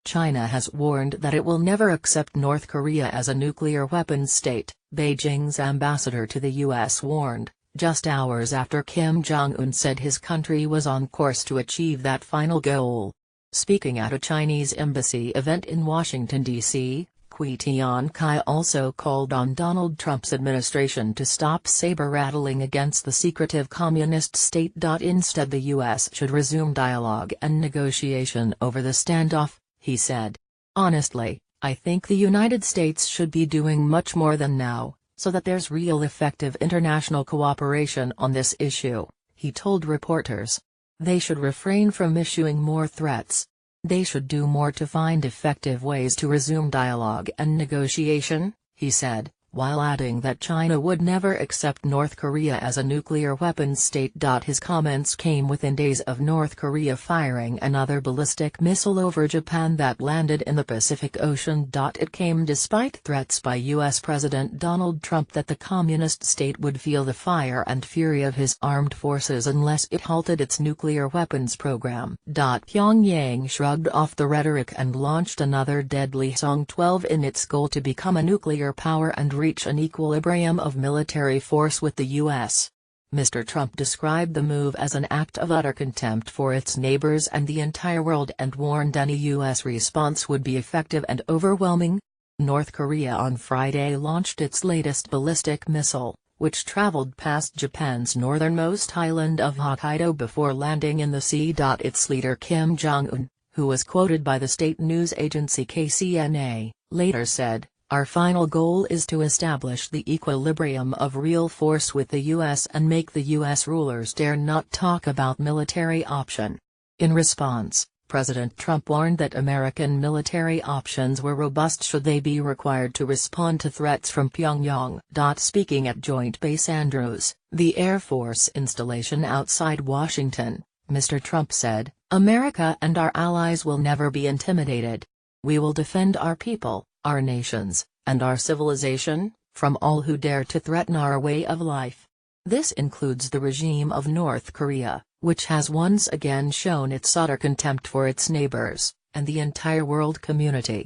China has warned that it will never accept North Korea as a nuclear weapons state, Beijing's ambassador to the U.S. warned, just hours after Kim Jong-un said his country was on course to achieve that final goal. Speaking at a Chinese embassy event in Washington, D.C., Qui Tiankai also called on Donald Trump's administration to stop saber-rattling against the secretive communist state. Instead, the U.S. should resume dialogue and negotiation over the standoff, he said. Honestly, I think the United States should be doing much more than now, so that there's real effective international cooperation on this issue, he told reporters. They should refrain from issuing more threats. They should do more to find effective ways to resume dialogue and negotiation, he said, while adding that China would never accept North Korea as a nuclear weapons state. His comments came within days of North Korea firing another ballistic missile over Japan that landed in the Pacific Ocean. It came despite threats by U.S. President Donald Trump that the communist state would feel the fire and fury of his armed forces unless it halted its nuclear weapons program. Pyongyang shrugged off the rhetoric and launched another deadly Song 12 in its goal to become a nuclear power and reach an equilibrium of military force with the U.S. Mr. Trump described the move as an act of utter contempt for its neighbors and the entire world and warned any U.S. response would be effective and overwhelming. North Korea on Friday launched its latest ballistic missile, which traveled past Japan's northernmost island of Hokkaido before landing in the sea. Its leader Kim Jong-un, who was quoted by the state news agency KCNA, later said, "Our final goal is to establish the equilibrium of real force with the U.S. and make the U.S. rulers dare not talk about military option." In response, President Trump warned that American military options were robust should they be required to respond to threats from Pyongyang. Speaking at Joint Base Andrews, the Air Force installation outside Washington, Mr. Trump said, "America and our allies will never be intimidated. We will defend our people, our nations, and our civilization, from all who dare to threaten our way of life. This includes the regime of North Korea, which has once again shown its utter contempt for its neighbors, and the entire world community."